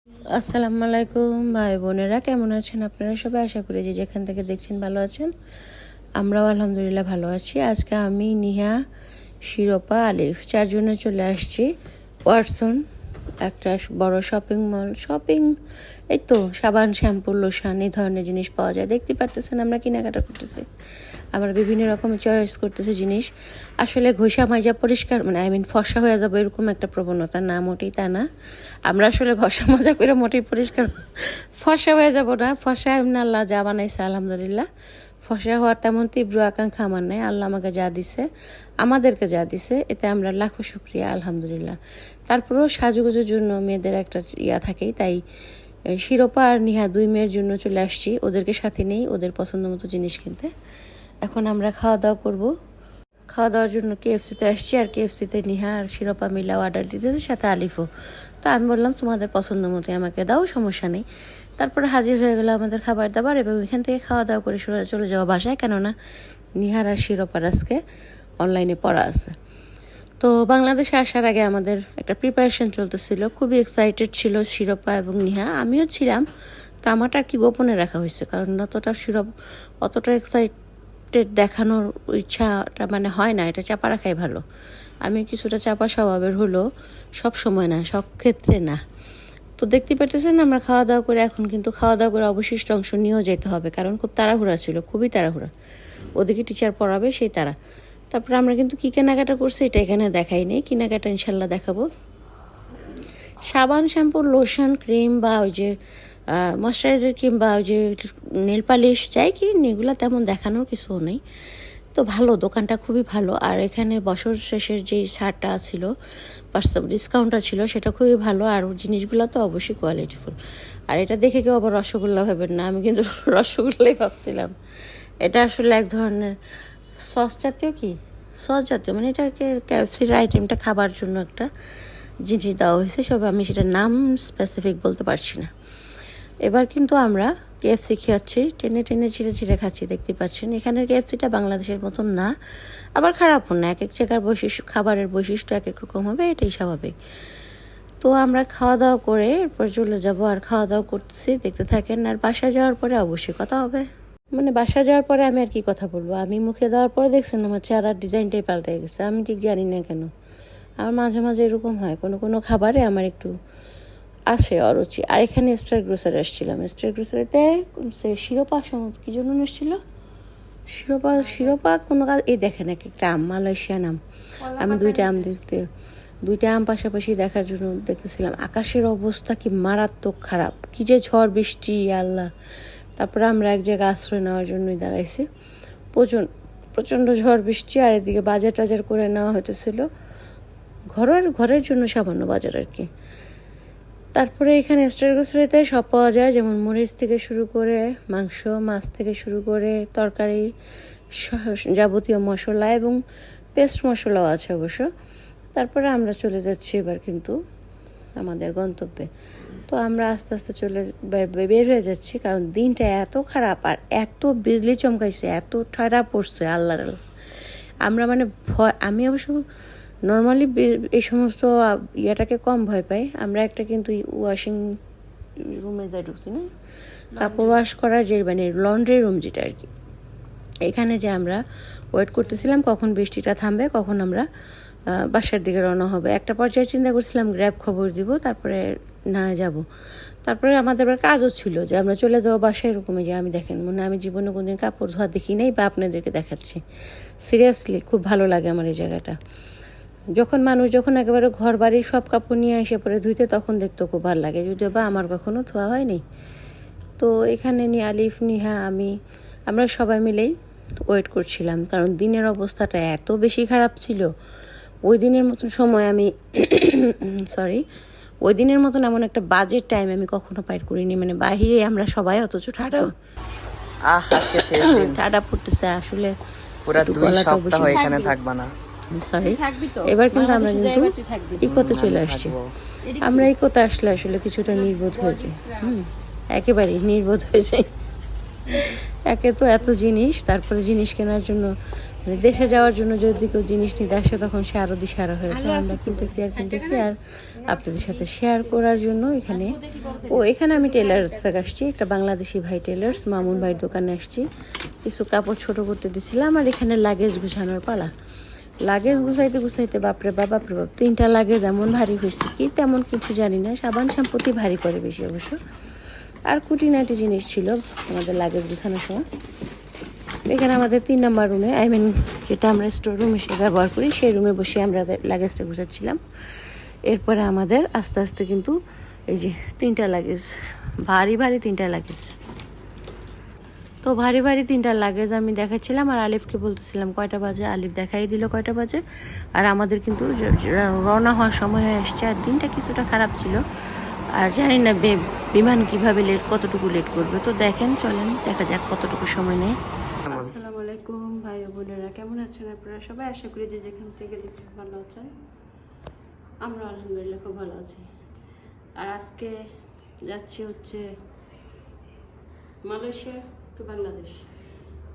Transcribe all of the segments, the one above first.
আসসালামু আলাইকুম ভাই বোনেরা, কেমন আছেন আপনারা সবাই? আশা করি যে যেখান থেকে দেখছেন ভালো আছেন। আমরাও আলহামদুলিল্লাহ ভালো আছি। আজকে আমি, নিহা, শিরোপা, আলিফ চারজনে চলে আসছি ওয়াটসন, একটা বড় শপিং মল। এই তো সাবান, শ্যাম্পু, লোশন এই ধরনের জিনিস পাওয়া যায়। দেখতে পারতেছেন আমরা কেনাকাটা করতেছি, আমরা বিভিন্ন রকমের চয়েস করতেছি জিনিস। আসলে ঘষা মাজা পরিষ্কার ফর্সা হয়ে যাবো এরকম একটা প্রবণতা না, মোটেই তা না। আমরা আসলে ঘষা মাজা করে মোটেই পরিষ্কার ফর্সা হয়ে যাব না। ফর্সা এমনি আল্লাহ যা বানাইছে আলহামদুলিল্লাহ, ফর্সা হওয়ার তেমন তীব্র আকাঙ্ক্ষা আমার নাই। আল্লাহ আমাকে যা দিছে, আমাদেরকে যা দিছে, এতে আমরা লাখো শুক্রিয়া আলহামদুলিল্লাহ। তারপরেও সাজুগুজুর জন্য মেয়েদের একটা থাকেই, তাই শিরোপা আর নিহা দুই মেয়ের জন্য চলে আসছি, ওদেরকে সাথে নেই, ওদের পছন্দ মতো জিনিস কিনতে। এখন আমরা খাওয়া দাওয়া করবো। খাওয়া দাওয়ার জন্য কেএফসিতে আসছি, আর কেএফসিতে নিহা আর শিরোপা মিলা অর্ডার দিতেছে, সাথে আলিফও। তো আমি বললাম তোমাদের পছন্দ মতো আমাকে দাও, সমস্যা নেই। তারপরে হাজির হয়ে গেলো আমাদের খাবার দাবার, এবং এখান থেকে খাওয়া দাওয়া করে চলে যাওয়া বাসায়, কেননা নিহার আর শিরোপার আজকে অনলাইনে পড়া আছে। তো বাংলাদেশে আসার আগে আমাদের একটা প্রিপারেশন চলতেছিল, খুবই এক্সাইটেড ছিল শিরোপা এবং নিহা, আমিও ছিলাম। তো আমারটা আর কি গোপনে রাখা হয়েছে, কারণ অতটা এক্সাইটেড দেখানোর ইচ্ছাটা হয় না, এটা চাপা রাখাই ভালো। আমি কিছুটা চাপা স্বভাবের হলো, সব সময় না, সব ক্ষেত্রে না। তো দেখতে পারতেছেন আমরা খাওয়া দাওয়া করে, এখন কিন্তু খাওয়া দাওয়া করে অবশিষ্ট অংশ নিয়েও যেতে হবে, কারণ খুব তাড়াহুড়া ছিল, খুবই তাড়াহুড়া। ওদিকে টিচার পড়াবে, সেই তারা। তারপরে আমরা কিন্তু কী কেনাকাটা করছি এটা এখানে দেখাই নেই, কেনাকাটা ইনশাল্লাহ দেখাবো। সাবান, শ্যাম্পু, লোশন, ক্রিম, বা ওই যে ময়শ্চারাইজার ক্রিম, বা ওই যে নেল পালিশ যাই কিনি, এগুলো তেমন দেখানোর কিছু নেই। তো ভালো, দোকানটা খুবই ভালো। আর এখানে বছর শেষের যেই ছাড়টা ছিল, ডিসকাউন্টটা ছিল, সেটা খুবই ভালো। আর জিনিসগুলো তো অবশ্যই কোয়ালিটিফুল। আর এটা দেখে কেউ আবার রসগোল্লা ভাবেন না, আমি কিন্তু রসগোল্লাই ভাবছিলাম। এটা আসলে এক ধরনের সস জাতীয়, এটাকে ক্যাপসির আইটেমটা খাবার জন্য একটা জিনিস দেওয়া হয়েছে, সব আমি সেটার নাম স্পেসিফিক বলতে পারছি না। এবার কিন্তু আমরা কেএফসি খাচ্ছি, টেনে টেনে ছিঁড়ে খাচ্ছি, দেখতে পাচ্ছেন। এখানের কেএফসিটা বাংলাদেশের মতন না, আবার খারাপও না। এক এক জায়গার খাবারের বৈশিষ্ট্য এক এক রকম হবে, এটাই স্বাভাবিক। তো আমরা খাওয়া দাওয়া করে এরপর চলে যাব, আর খাওয়া দাওয়া করতেছি, দেখতে থাকেন। আর বাসায় যাওয়ার পরে অবশ্যই কথা হবে। বাসা যাওয়ার পরে আমি আর কি কথা বলবো, আমি মুখে দেওয়ার পরে দেখছেন আমার চেহারার ডিজাইনটাই পাল্টে গেছে। আমি ঠিক জানি না কেন, আমার মাঝে মাঝে এরকম হয়, কোনো খাবারে আমার একটু আছে অরুচি। আর এখানে স্টার গ্রোসারি আসছিলাম, স্টার গ্রোসারিতে শিরোপা কি জন্য এসেছিল, শিরোপা কোনো কাজ, এই দেখেন এক একটা আম, মালয়েশিয়ান আম। আমি দুইটা আম পাশাপাশি দেখার জন্য দেখতেছিলাম। আকাশের অবস্থা কি মারাত্মক খারাপ, কি যে ঝড় বৃষ্টি আল্লাহ। তারপরে আমরা এক জায়গায় আশ্রয় নেওয়ার জন্যই দাঁড়াইছি, প্রচণ্ড ঝড় বৃষ্টি। আর এদিকে বাজার টাজার করে নেওয়া হইতেছিল, ঘরের জন্য সামান্য বাজার আর কি। তারপরে এখানে স্টার গ্রোসারিতে সব পাওয়া যায়, যেমন মরিচ থেকে শুরু করে মাংস, মাছ থেকে শুরু করে তরকারি, যাবতীয় মশলা এবং পেস্ট মশলাও আছে অবশ্য। তারপরে আমরা চলে যাচ্ছি এবার কিন্তু আমাদের গন্তব্যে। তো আমরা আস্তে আস্তে বের হয়ে যাচ্ছি, কারণ দিনটা এত খারাপ, আর এত বিজলি চমকাইছে, এত ঠান্ডা পড়ছে আল্লাহর। আমরা আমি অবশ্য নর্মালি এই সমস্ত ইয়েটাকে কম ভয় পাই। আমরা একটা কিন্তু ওয়াশিং রুমে ঢুকছি না, কাপড় ওয়াশ করার যে লন্ড্রি রুম যেটা আর কি, এখানে যে আমরা ওয়েট করতেছিলাম কখন বৃষ্টিটা থামবে, কখন আমরা বাসার দিকে রওনা হবে। একটা পর্যায়ে চিন্তা করছিলাম গ্র্যাব খবর দিব, তারপরে না যাব। তারপরে আমাদের কাজও ছিল যে আমরা চলে যাবো বাসায়, এরকমই যে আমি দেখেন আমি জীবনে কোনদিন কাপড় ধোয়া দেখি নাই, বা আপনাদেরকে দেখাচ্ছি। সিরিয়াসলি খুব ভালো লাগে আমার এই জায়গাটা। যখন একেবারে ঘর বাড়ির সব কাপড় নিয়ে এসে পরে ধুইতে, তখন দেখতে খুব ভালো লাগে, যদিও বা আমার কখনো ধোয়া হয়নি। তো এখানে আলিফ, নিহা, আমরা সবাই মিলেই ওয়েট করছিলাম, কারণ দিনের অবস্থাটা এত বেশি খারাপ ছিল। ওই দিনের মতন সময় ওই দিনের মতন এমন একটা বাজেট টাইম আমি কখনো পার করিনি। বাহিরে আমরা সবাই, অথচ ঠাডা পড়তেছে আসলে। পুরো 2 সপ্তাহ এখানে থাকবা না, সরি। এবার কিন্তু আমরা ইকোতে চলে আসছি। আমরা ইকোতে আসলে আসলে কিছুটা নির্বোধ হয়েছে, একেবারেই নির্বোধ হয়েছে। একে তো এত জিনিস, তারপরে জিনিস কেনার জন্য মানে দেশে যাওয়ার জন্য যদি কেউ জিনিস নিতে আসে তখন সে আরও দিশারা হয়েছে। আমরা কিনতেছি আর আপনাদের সাথে শেয়ার করার জন্য এখানে আমি টেলার্স থেকে আসছি, একটা বাংলাদেশি ভাই টেলার্স মামুন ভাইয়ের দোকানে আসছি। কিছু কাপড় ছোট করতে দিছিলাম আর এখানে লাগেজ গুছানোর পালা। লাগেজ গুছাইতে বাপরে বাপ 3টা লাগেজ এমন ভারী হয়েছে কি তেমন কিছু জানি না, সাবান শ্যাম্পুতেই ভারী করে বেশি অবশ্য। আর খুঁটিনাটি জিনিস ছিল আমাদের লাগেজ গুছানোর সময়। এখানে আমাদের 3 নম্বর রুমে, যেটা আমরা স্টোর রুম হিসেবে ব্যবহার করি, সেই রুমে বসে আমরা লাগেজটা গুছাচ্ছিলাম। এরপরে আমাদের আস্তে আস্তে কিন্তু এই যে 3টা লাগেজ, ভারী 3টা লাগেজ। তো ভারী 3টা লাগেজ আমি দেখাচ্ছিলাম আর আলিফকে বলতেছিলাম কয়টা বাজে। আলিফ দেখাই দিল কয়টা বাজে। আর আমাদের কিন্তু রওনা হওয়ার সময় হয়ে আসছে। আর দিনটা কিছুটা খারাপ ছিল, আর জানি না বিমান কিভাবে কতটুকু লেট করবে। তো দেখেন, চলেন দেখা যাক কতটুকু সময় নেয়। আসসালামু আলাইকুম ভাই ও বোনেরা, কেমন আছেন আপনারা সবাই? আশা করি যে যেখান থেকে দেখছেন ভালো আছেন। আমরা আলহামদুলিল্লাহ খুব ভালো আছি। আর আজকে যাচ্ছি হচ্ছে মালয়েশিয়া টু বাংলাদেশ।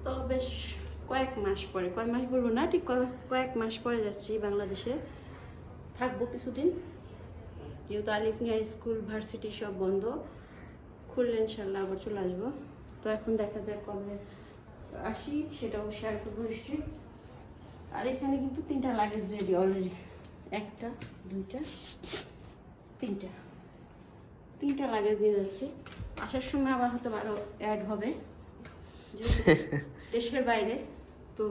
তো বেশ কয়েক মাস বলবো না, ঠিক কয়েক মাস পরে যাচ্ছি বাংলাদেশে। থাকবো কিছুদিন, যেহেতু আলিফ নিয়ার স্কুল ভার্সিটি সব বন্ধ, খুললে ইনশাল্লাহ আবার চলে আসবো। তো এখন দেখা যাক কবে আসি, সেটাও শেয়ার করবো নিশ্চয়ই। আর এখানে কিন্তু 3টা লাগেজ রেডি অলরেডি, 1টা 2টা 3টা লাগেজ দিয়ে যাচ্ছি। আসার সময় আবার হয়তো আরও অ্যাড হবে, যেহেতু দেশের বাইরে তো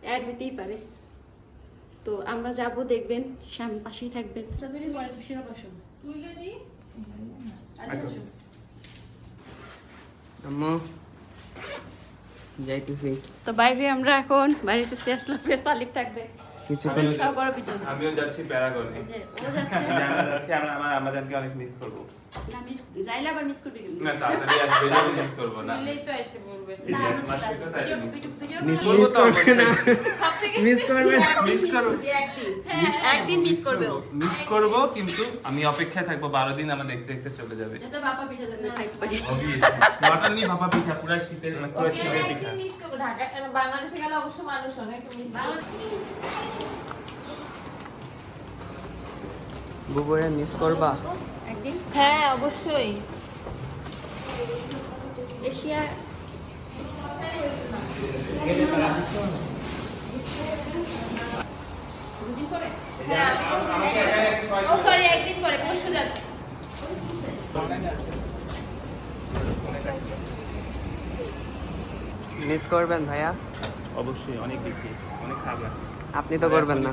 অ্যাড হতেই পারে। তো আমরা যাব, দেখবেন, সামনে পাশেই থাকবেন। আম্মু যাইতেছি। তো বাইরে আমরা এখন বাড়িতে আসলাম, আলিফ থাকবে কিছুক্ষণ। আমিও যাচ্ছি প্যারাগনে। এই যে ও যাচ্ছে, আমরা যাচ্ছি, আমরা আমাদেরকে অনেক মিস করব। না মিস যাইলে আবার মিস করবে কিন্তু না তাড়াতাড়ি আসবে, যদি মিস করব না। বললেই তো এসে বলবে। না এক মাস থেকে তো আগে মিস করবো তো করবে না, সবথেকে মিস করবে না। মিস করব। একদিন মিস করবে ও, মিস করব, কিন্তু আমি অপেক্ষায় থাকবো 12 দিন। আমার দেখতে দেখতে চলে যাবে। যাতে বাবা পিঠা দেন খাইতে পারি। অবভিয়াসলি নট অনলি ভাপা পিঠা, পুরো শীতের পুরো ওকে শীতের পিঠা। একদিন মিস করবো। ঢাকা বাংলাদেশে গেলে অবশ্য মানুষ অনেক মিস করবে। বুবুরে মিস করবা? একদিন হ্যাঁ অবশ্যই। এশিয়া হ্যাঁ ও সরি একদিন পরে পরশু যাচ্ছি। মিস করবেন ভাইয়া? অবশ্যই অনেক বেশি, অনেক খাবার। আপনি তো করবেন না,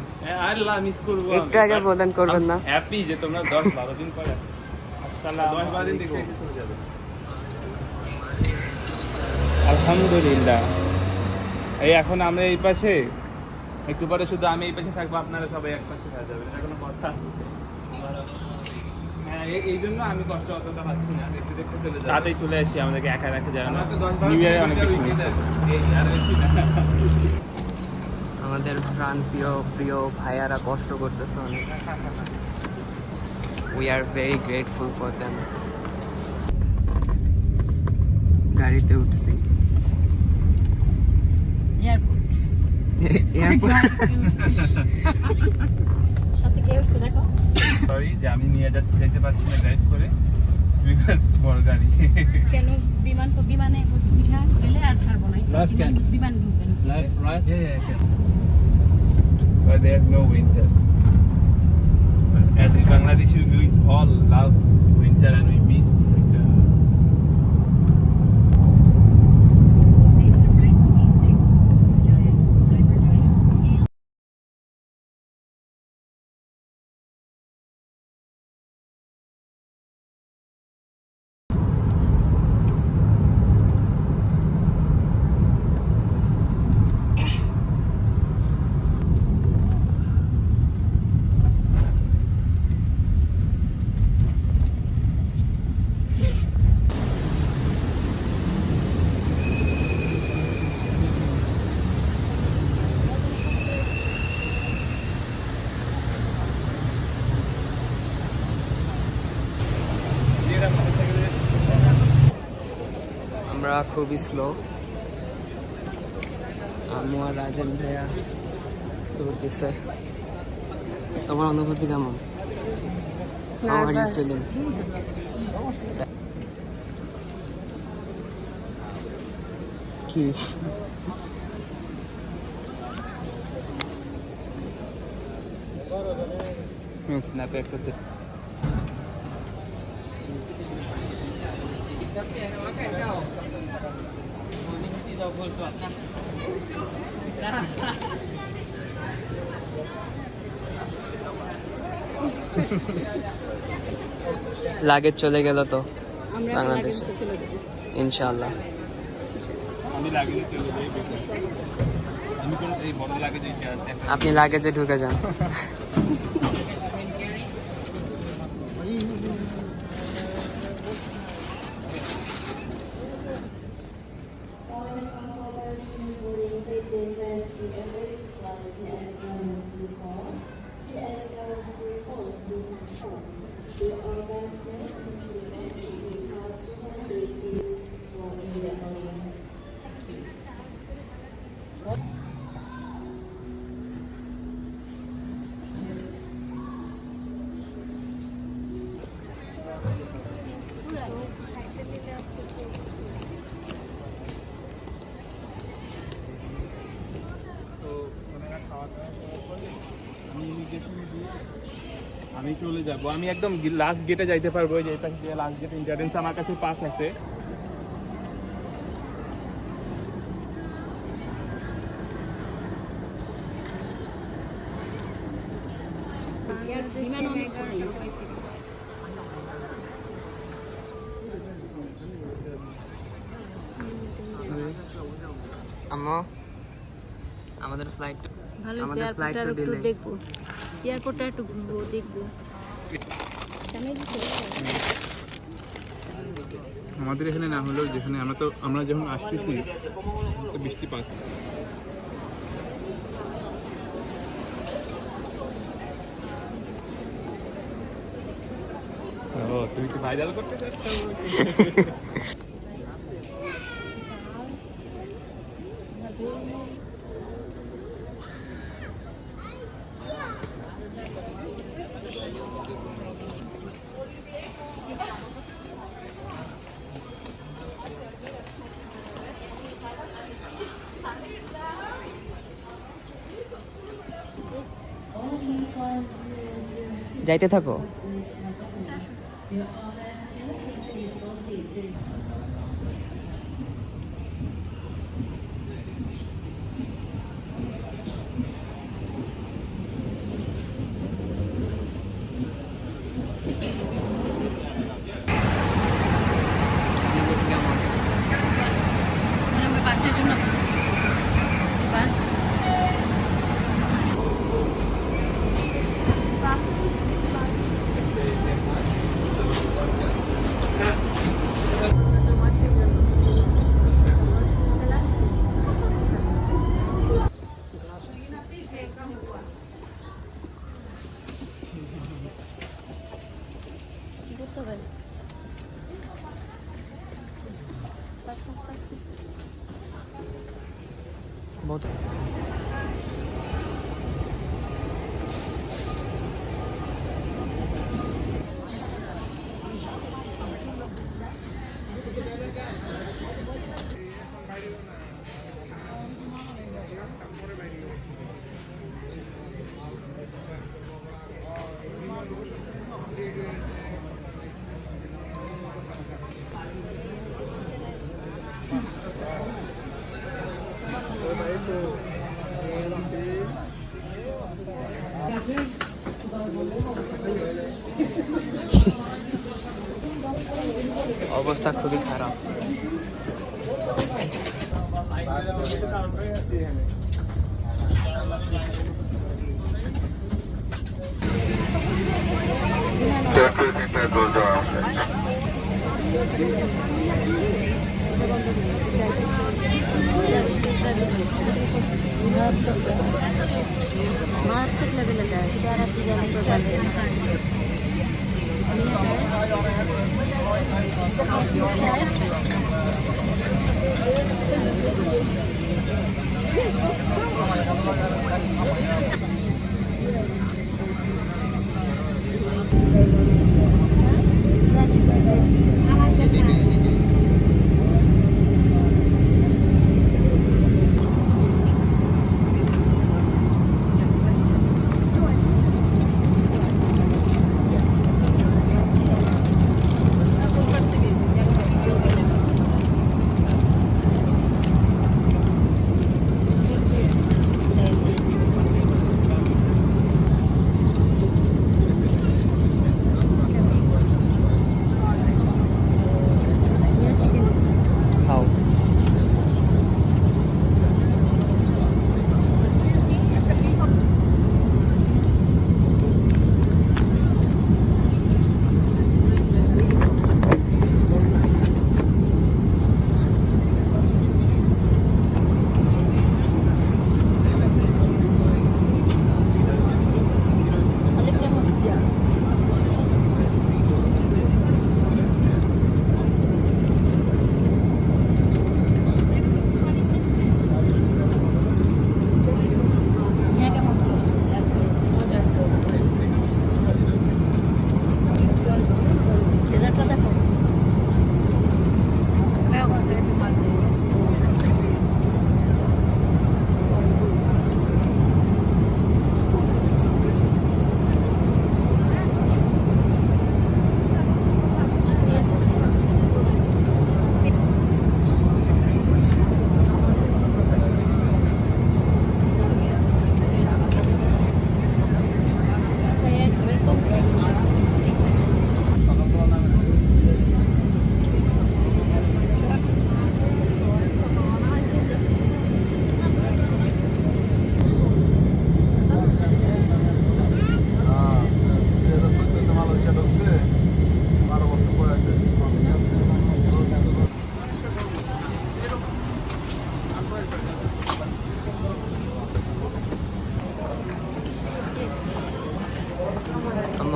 আল্লাহ মিস করব। একটু আগে বলেন করবেন না। হ্যাপি যে তোমরা 10-12 দিন পরে আসসালামু আলাইকুম। 10-12 দিন দেখতে চলে যাবে। আলহামদুলিল্লাহ। এই এখন আমরা এই পাশে, একটু পরে শুধু আমি এই পাশে থাকবো, আপনারা সবাই এক পাশে হয়ে যাবেন। এটা কোনো কথা? হ্যাঁ, এই জন্য আমি কষ্ট অতটা পাচ্ছি না, দেখতে দেখতে চলে যাবে। তাতেই চলে আসছি, আমাদেরকে একা রাখা যাবে না। নিউ ইয়ারে অনেক বেশি মিস করব। এই আর বেশি না। আমাদের প্রাণ প্রিয় ভাইয়ারা কষ্ট করতেছে অনেক। We are very grateful for them. গাড়িতে উঠছি, এয়ারপোর্ট এয়ারপোর্ট। সাথে কে উঠছে দেখো। সরি যে আমি নিয়ে যেতে পারছি না ড্রাইভ করে, বিকজ বড় গাড়ি। কেন বিমানে পিঠা গেলে আর ছাড়বো না, বিমান ঢুকবেন। Right? Yeah. But there's no winter. As in Bangladesh, we all love winter and we miss winter. আমরা খুবই স্লো। আম্মু আর রাজেন ভাইয়া ঘুরতেছে। তোমার অনুভূতি কেমন? How are you feeling? কি স্ন্যাপে একটা সেট লাগেজ চলে গেল তো বাংলাদেশ ইনশাআল্লাহ। আমি লাগেজে চলে যাই, আমি কোন এই বড় লাগেজে আপনি লাগেজে ঢুকে যান। আমি চলে যাব, আমি একদম লাস্ট গেটে যাইতে পারবো। যে এটা লাস্ট গেট এন্ট্রান্স, আমার কাছে পাস আছে। আম্মু আমাদের ফ্লাইট ভালো আমাদের ফ্লাইট তো ডিলে। দেখবো এয়ারপোর্টটা একটু ঘুরবো দেখবো। আমাদের এখানে না হলেও যেখানে আমরা যখন আসতেছি তো বৃষ্টি পাচ্ছি। ও তুমি কি ভাইরাল করতে চাচ্ছ? যাইতে থাকো। बहुत অবস্থা খুবই খারাপ। मार्केट लेवल है चारा की जाने को चले খাও।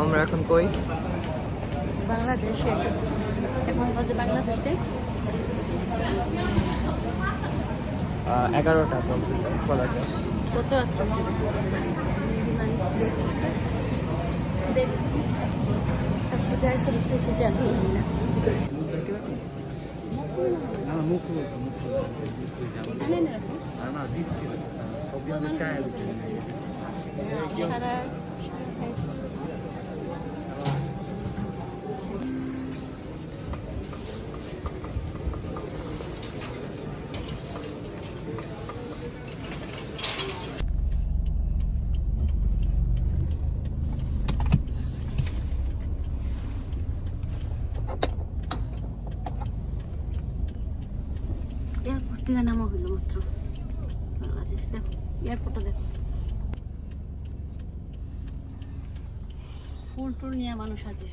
আমরা এখন কই? বাংলাদেশে এখন বাজে বাংলাদেশে 11টা বলতে চাই, বলা যায়। কত আছে সেটা এয়ারপোর্ট থেকে নামা হইলো মাত্র। বাংলাদেশ দেখো, এয়ারপোর্টটা দেখো, ফুল টুল নিয়ে মানুষ আছে।